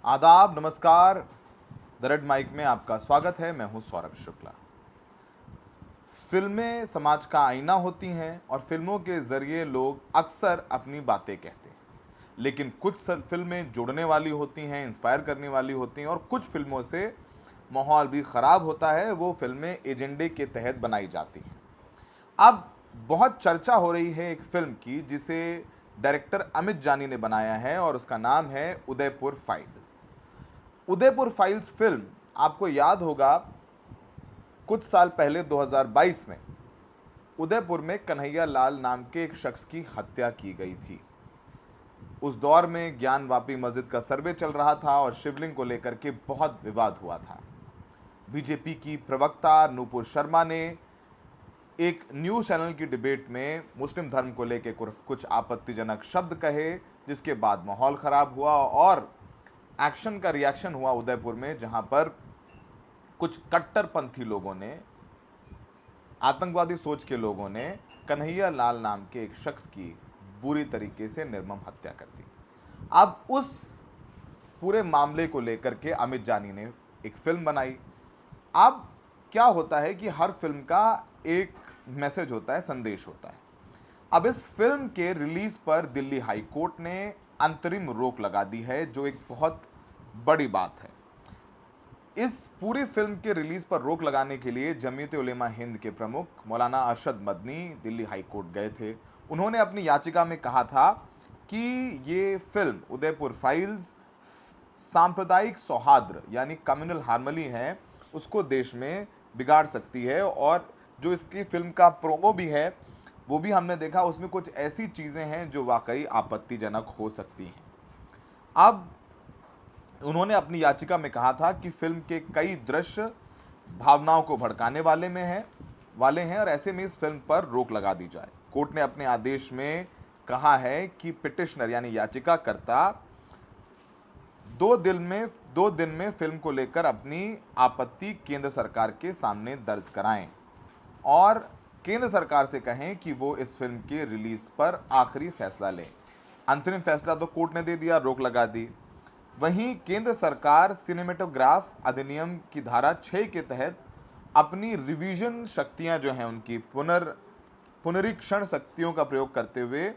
आदाब, नमस्कार। The red mic में आपका स्वागत है। मैं हूं सौरभ शुक्ला। फिल्में समाज का आईना होती हैं और फिल्मों के जरिए लोग अक्सर अपनी बातें कहते हैं। लेकिन कुछ फिल्में जोड़ने वाली होती हैं, इंस्पायर करने वाली होती हैं, और कुछ फिल्मों से माहौल भी ख़राब होता है। वो फिल्में एजेंडे के तहत बनाई जाती हैं। अब बहुत चर्चा हो रही है एक फिल्म की जिसे डायरेक्टर अमित जानी ने बनाया है और उसका नाम है Udaipur files. Udaipur files film, आपको याद होगा, कुछ साल पहले 2022 में उदयपुर में कन्हैया लाल नाम के एक शख्स की हत्या की गई थी। उस दौर में ज्ञानवापी मस्जिद का सर्वे चल रहा था और शिवलिंग को लेकर के बहुत विवाद हुआ था। बीजेपी की प्रवक्ता नूपुर शर्मा ने एक न्यूज चैनल की डिबेट में मुस्लिम धर्म को लेकर कुछ आपत्तिजनक शब्द कहे, जिसके बाद माहौल खराब हुआ और एक्शन का रिएक्शन हुआ उदयपुर में, जहां पर कुछ कट्टरपंथी लोगों ने, आतंकवादी सोच के लोगों ने कन्हैया लाल नाम के एक शख्स की बुरी तरीके से निर्मम हत्या कर दी। अब उस पूरे मामले को लेकर के अमित जानी ने एक फिल्म बनाई। अब क्या होता है कि हर फिल्म का एक मैसेज होता है, संदेश होता है। अब इस फिल्म के रिलीज पर दिल्ली हाई कोर्ट ने अंतरिम रोक लगा दी है, जो एक बहुत बड़ी बात है। इस पूरी फिल्म के रिलीज पर रोक लगाने के लिए जमीयत उलेमा हिंद के प्रमुख मौलाना अरशद मदनी दिल्ली हाई कोर्ट गए थे। उन्होंने अपनी याचिका में कहा था कि ये फिल्म उदयपुर फाइल्स सांप्रदायिक सौहार्द यानी कम्युनल हार्मनी है, उसको देश में बिगाड़ सकती है। और जो इसकी फिल्म का प्रोमो भी है वो भी हमने देखा, उसमें कुछ ऐसी चीज़ें हैं जो वाकई आपत्तिजनक हो सकती हैं। अब उन्होंने अपनी याचिका में कहा था कि फिल्म के कई दृश्य भावनाओं को भड़काने वाले हैं और ऐसे में इस फिल्म पर रोक लगा दी जाए। कोर्ट ने अपने आदेश में कहा है कि पिटिशनर यानी याचिकाकर्ता 2 दिन में फिल्म को लेकर अपनी आपत्ति केंद्र सरकार के सामने दर्ज कराएं और केंद्र सरकार से कहें कि वो इस फिल्म के रिलीज पर आखिरी फैसला लें। अंतरिम फैसला तो कोर्ट ने दे दिया, रोक लगा दी। वहीं केंद्र सरकार सिनेमेटोग्राफ अधिनियम की धारा 6 के तहत अपनी रिवीजन शक्तियां जो हैं, उनकी पुनरीक्षण शक्तियों का प्रयोग करते हुए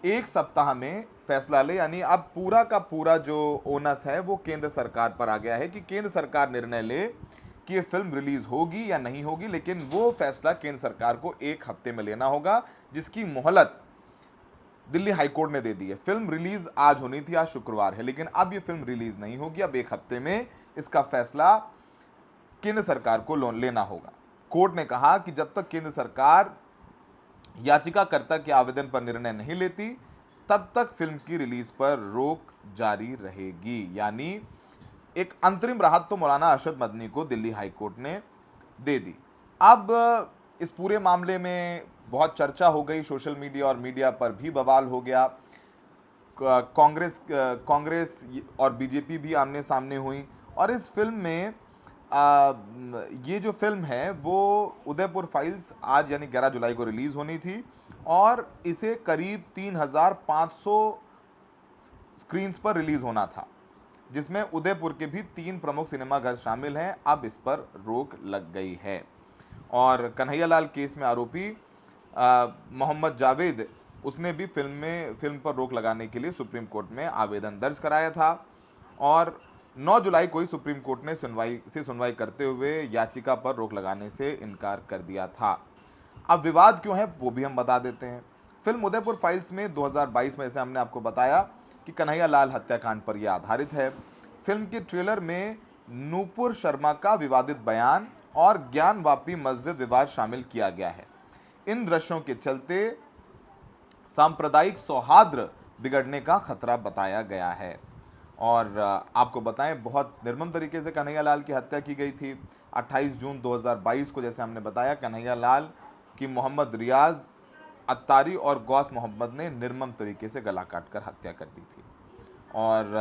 1 सप्ताह में फैसला ले। यानी अब पूरा का पूरा जो ओनस है वो केंद्र सरकार पर आ गया है कि केंद्र सरकार निर्णय ले कि ये फिल्म रिलीज होगी या नहीं होगी, लेकिन वो फैसला केंद्र सरकार को 1 हफ्ते में लेना होगा, जिसकी मोहलत दिल्ली हाईकोर्ट ने दे दी है। फिल्म रिलीज आज होनी थी, आज शुक्रवार है, लेकिन अब ये फिल्म रिलीज नहीं होगी। अब 1 हफ्ते में इसका फैसला केंद्र सरकार को लेना होगा। कोर्ट ने कहा कि जब तक केंद्र सरकार याचिकाकर्ता के आवेदन पर निर्णय नहीं लेती, तब तक फिल्म की रिलीज पर रोक जारी रहेगी। यानी एक अंतरिम राहत तो मौलाना अरशद मदनी को दिल्ली हाईकोर्ट ने दे दी। अब इस पूरे मामले में बहुत चर्चा हो गई, सोशल मीडिया और मीडिया पर भी बवाल हो गया। कांग्रेस और बीजेपी भी आमने सामने हुई और इस फिल्म में ये जो फिल्म है वो उदयपुर फाइल्स आज यानी 11 जुलाई को रिलीज होनी थी और इसे करीब 3500 स्क्रीन्स पर रिलीज होना था, जिसमें उदयपुर के भी 3 प्रमुख सिनेमाघर शामिल हैं। अब इस पर रोक लग गई है और कन्हैया लाल केस में आरोपी मोहम्मद जावेद, उसने भी फिल्म पर रोक लगाने के लिए सुप्रीम कोर्ट में आवेदन दर्ज कराया था और 9 जुलाई को ही सुप्रीम कोर्ट ने सुनवाई करते हुए याचिका पर रोक लगाने से इनकार कर दिया था। अब विवाद क्यों है वो भी हम बता देते हैं। फिल्म उदयपुर फाइल्स में 2022 में, जैसे हमने आपको बताया, कि कन्हैया लाल हत्याकांड पर यह आधारित है। फिल्म के ट्रेलर में नूपुर शर्मा का विवादित बयान और ज्ञानवापी मस्जिद विवाद शामिल किया गया है। इन दृश्यों के चलते सांप्रदायिक सौहार्द बिगड़ने का खतरा बताया गया है। और आपको बताएं, बहुत निर्मम तरीके से कन्हैया लाल की हत्या की गई थी। 28 जून 2022 को, जैसे हमने बताया, कन्हैया लाल की मोहम्मद रियाज अत्तारी और गौस मोहम्मद ने निर्मम तरीके से गला काटकर हत्या कर दी थी। और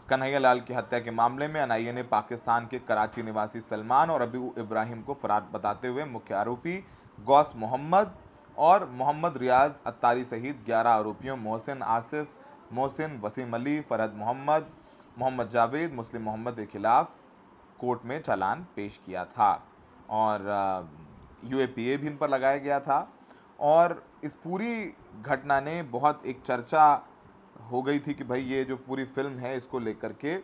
कन्हैया लाल की हत्या के मामले में एनआईए ने पाकिस्तान के कराची निवासी सलमान और अबू इब्राहिम को फरार बताते हुए मुख्य आरोपी गौस मोहम्मद और मोहम्मद रियाज अत्तारी सहित 11 आरोपियों मोहसिन आसिफ, मोहसिन वसीम अली, फरहद मोहम्मद मोहम्मद जावेद मुस्लिम मोहम्मद के खिलाफ कोर्ट में चालान पेश किया था और यूएपीए भी इन पर लगाया गया था। और इस पूरी घटना ने बहुत एक चर्चा हो गई थी कि भाई ये जो पूरी फिल्म है इसको लेकर के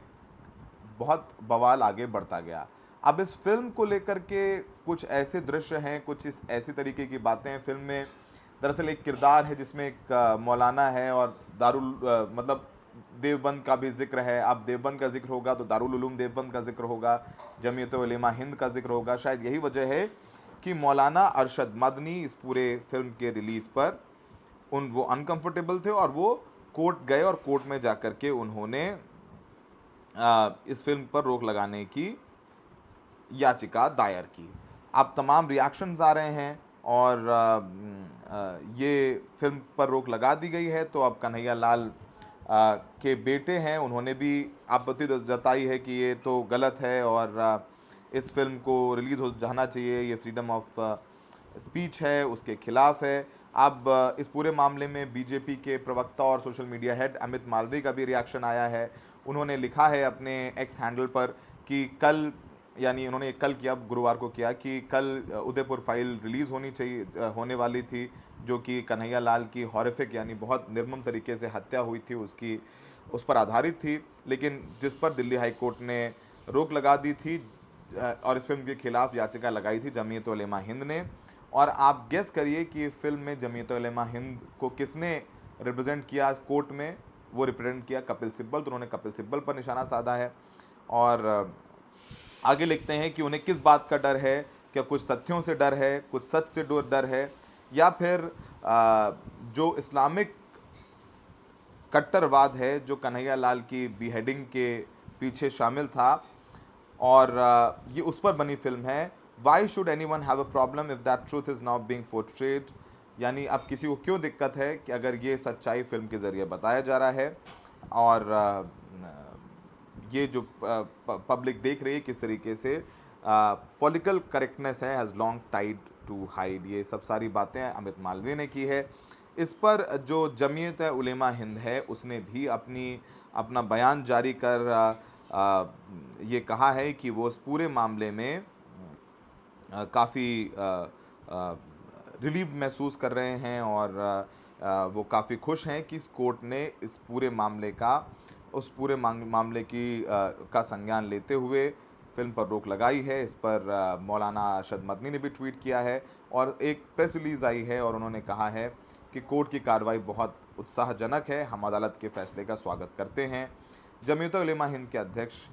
बहुत बवाल आगे बढ़ता गया। अब इस फिल्म को लेकर के कुछ ऐसे दृश्य हैं, कुछ इस ऐसी तरीके की बातें हैं फिल्म में। दरअसल एक किरदार है जिसमें एक मौलाना है और मतलब देवबंद का भी जिक्र है। अब देवबंद का जिक्र होगा तो दारुल उलूम देवबंद का जिक्र होगा, जमीयत उलेमा हिंद का जिक्र होगा। शायद यही वजह है कि मौलाना अरशद मदनी इस पूरे फिल्म के रिलीज़ पर वो अनकंफर्टेबल थे और वो कोर्ट गए और कोर्ट में जाकर के उन्होंने इस फिल्म पर रोक लगाने की याचिका दायर की। अब तमाम रिएक्शंस आ रहे हैं और ये फिल्म पर रोक लगा दी गई है। तो अब कन्हैया लाल के बेटे हैं, उन्होंने भी आपत्ति जताई है कि ये तो गलत है और इस फिल्म को रिलीज़ हो जाना चाहिए, ये फ्रीडम ऑफ स्पीच है, उसके खिलाफ है। अब इस पूरे मामले में बीजेपी के प्रवक्ता और social media head Amit Malviya का भी रिएक्शन आया है। उन्होंने लिखा है अपने एक्स हैंडल पर कि कल, यानी उन्होंने कल किया, गुरुवार को किया, कि कल उदयपुर फाइल रिलीज़ होने वाली थी, जो कि कन्हैया लाल की हॉरिफिक यानी बहुत निर्मम तरीके से हत्या हुई थी उस पर आधारित थी, लेकिन जिस पर दिल्ली हाई कोर्ट ने रोक लगा दी थी और इस फिल्म के खिलाफ याचिका लगाई थी जमीयत उलेमा हिंद ने। और आप गेस करिए कि फिल्म में जमीयत उलेमा हिंद को किसने रिप्रेजेंट किया कोर्ट में? वो रिप्रेजेंट किया कपिल सिब्बल। तो उन्होंने कपिल सिब्बल पर निशाना साधा है और आगे लिखते हैं कि उन्हें किस बात का डर है, क्या कुछ तथ्यों से डर है, कुछ सच से डर है, या फिर जो इस्लामिक कट्टरवाद है जो कन्हैया लाल की बीहेडिंग के पीछे शामिल था और ये उस पर बनी फिल्म है। Why should any one have a problem if that truth is not being portrayed, यानी अब किसी को क्यों दिक्कत है कि अगर ये सच्चाई फिल्म के ज़रिए बताया जा रहा है और ये जो पब्लिक देख रही है किस तरीके से पॉलिटिकल करेक्टनेस है हैज़ लॉन्ग टाइड टू हाइड। ये सब सारी बातें अमित मालवीय ने की है। इस पर जो जमीयत उलेमा हिंद है उसने भी अपना बयान जारी कर ये कहा है कि वो उस पूरे मामले में काफ़ी रिलीव महसूस कर रहे हैं और वो काफ़ी खुश हैं कि कोर्ट ने इस पूरे मामले का संज्ञान लेते हुए फिल्म पर रोक लगाई है। इस पर मौलाना अरशद मदनी ने भी ट्वीट किया है और एक प्रेस रिलीज़ आई है और उन्होंने कहा है कि कोर्ट की कार्रवाई बहुत उत्साहजनक है, हम अदालत के फैसले का स्वागत करते हैं। जमीयत उलेमा हिंद के अध्यक्ष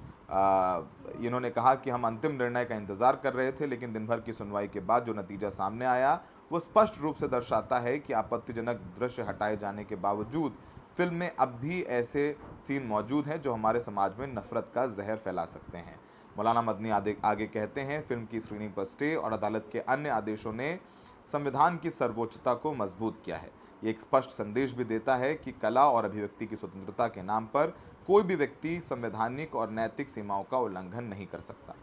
इन्होंने कहा कि हम अंतिम निर्णय का इंतज़ार कर रहे थे, लेकिन दिन भर की सुनवाई के बाद जो नतीजा सामने आया वो स्पष्ट रूप से दर्शाता है कि आपत्तिजनक दृश्य हटाए जाने के बावजूद फिल्म में अब भी ऐसे सीन मौजूद हैं जो हमारे समाज में नफरत का जहर फैला सकते हैं। मौलाना मदनी आगे कहते हैं, फिल्म की स्क्रीनिंग पर स्टे और अदालत के अन्य आदेशों ने संविधान की सर्वोच्चता को मजबूत किया है। ये एक स्पष्ट संदेश भी देता है कि कला और अभिव्यक्ति की स्वतंत्रता के नाम पर कोई भी व्यक्ति संवैधानिक और नैतिक सीमाओं का उल्लंघन नहीं कर सकता।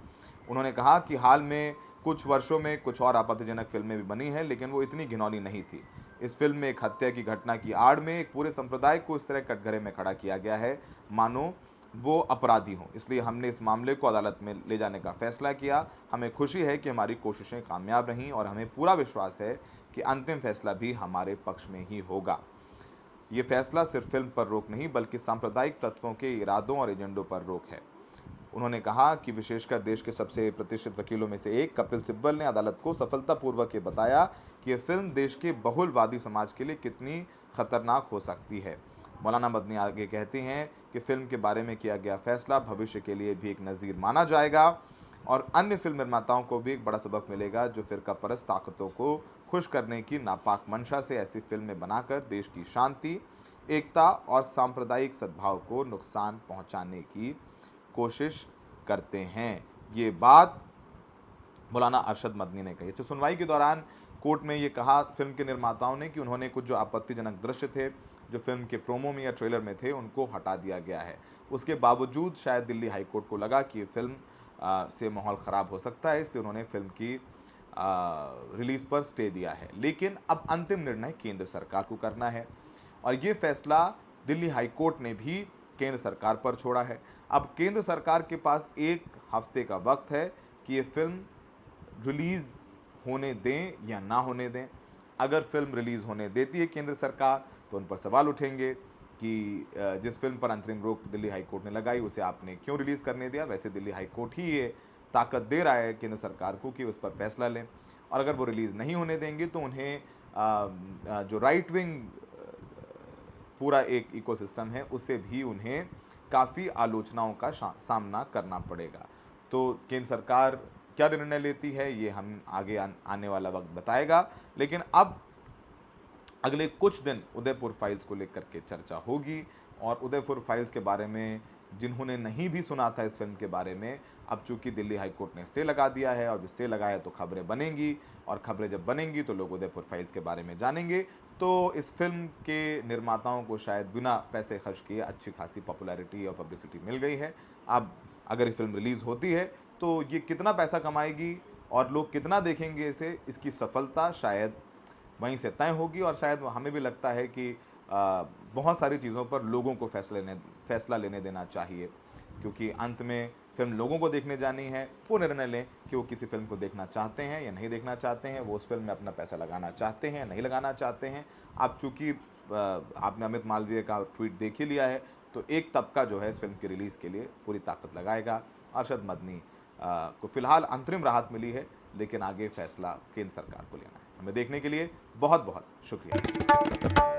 उन्होंने कहा कि हाल में कुछ वर्षों में कुछ और आपत्तिजनक फिल्में भी बनी हैं, लेकिन वो इतनी घिनौनी नहीं थी। इस फिल्म में एक हत्या की घटना की आड़ में एक पूरे संप्रदाय को इस तरह कटघरे में खड़ा किया गया है मानो वो अपराधी हों, इसलिए हमने इस मामले को अदालत में ले जाने का फैसला किया। हमें खुशी है कि हमारी कोशिशें कामयाब रहीं और हमें पूरा विश्वास है कि अंतिम फैसला भी हमारे पक्ष में ही होगा। ये फैसला सिर्फ फिल्म पर रोक नहीं बल्कि सांप्रदायिक तत्वों के इरादों और एजेंडों पर रोक है। उन्होंने कहा कि विशेषकर देश के सबसे प्रतिष्ठित वकीलों में से एक कपिल सिब्बल ने अदालत को सफलतापूर्वक ये बताया कि यह फिल्म देश के बहुलवादी समाज के लिए कितनी खतरनाक हो सकती है। मौलाना मदनी आगे कहते हैं कि फिल्म के बारे में किया गया फैसला भविष्य के लिए भी एक नज़ीर माना जाएगा और अन्य फिल्म निर्माताओं को भी एक बड़ा सबक मिलेगा जो फिरका परस्त ताकतों को खुश करने की नापाक मंशा से ऐसी फिल्में बनाकर देश की शांति, एकता और सांप्रदायिक सद्भाव को नुकसान पहुंचाने की कोशिश करते हैं। ये बात मौलाना अरशद मदनी ने कही। तो सुनवाई के दौरान कोर्ट में ये कहा फिल्म के निर्माताओं ने कि उन्होंने कुछ जो आपत्तिजनक दृश्य थे जो फिल्म के प्रोमो में या ट्रेलर में थे उनको हटा दिया गया है। उसके बावजूद शायद दिल्ली हाई कोर्ट को लगा कि फिल्म से माहौल ख़राब हो सकता है, इसलिए उन्होंने फिल्म की रिलीज़ पर स्टे दिया है। लेकिन अब अंतिम निर्णय केंद्र सरकार को करना है और ये फैसला दिल्ली हाई कोर्ट ने भी केंद्र सरकार पर छोड़ा है। अब केंद्र सरकार के पास 1 हफ्ते का वक्त है कि ये फिल्म रिलीज़ होने दें या ना होने दें। अगर फिल्म रिलीज़ होने देती है केंद्र सरकार तो उन पर सवाल उठेंगे कि जिस फिल्म पर अंतरिम रोक दिल्ली हाई कोर्ट ने लगाई उसे आपने क्यों रिलीज़ करने दिया। वैसे दिल्ली हाई कोर्ट ही ये ताकत दे रहा है केंद्र सरकार को कि उस पर फैसला लें, और अगर वो रिलीज़ नहीं होने देंगे तो उन्हें जो राइट विंग पूरा एक इकोसिस्टम है उससे भी उन्हें काफ़ी आलोचनाओं का सामना करना पड़ेगा। तो केंद्र सरकार क्या निर्णय लेती है ये हम आगे आने वाला वक्त बताएगा। लेकिन अब अगले कुछ दिन उदयपुर फाइल्स को लेकर के चर्चा होगी, और उदयपुर फाइल्स के बारे में जिन्होंने नहीं भी सुना था इस फिल्म के बारे में, अब चूंकि दिल्ली हाई कोर्ट ने स्टे लगा दिया है, और जब स्टे लगाया तो खबरें बनेंगी, और खबरें जब बनेंगी तो लोग उदयपुर फाइल्स के बारे में जानेंगे। तो इस फिल्म के निर्माताओं को शायद बिना पैसे खर्च किए अच्छी खासी पॉपुलैरिटी और पब्लिसिटी मिल गई है। अब अगर ये फिल्म रिलीज़ होती है तो ये कितना पैसा कमाएगी और लोग कितना देखेंगे इसे, इसकी सफलता शायद वहीं से तय होगी। और शायद हमें भी लगता है कि बहुत सारी चीज़ों पर लोगों को फैसला लेने देना चाहिए, क्योंकि अंत में फिल्म लोगों को देखने जानी है। वो निर्णय लें कि वो किसी फिल्म को देखना चाहते हैं या नहीं देखना चाहते हैं, वो उस फिल्म में अपना पैसा लगाना चाहते हैं या नहीं लगाना चाहते हैं। अब चूँकि आपने अमित मालवीय का ट्वीट देख ही लिया है, तो एक तबका जो है इस फिल्म की रिलीज़ के लिए पूरी ताकत लगाएगा। अरशद मदनी को फिलहाल अंतरिम राहत मिली है, लेकिन आगे फैसला केंद्र सरकार को लेना है। हमें देखने के लिए बहुत बहुत शुक्रिया।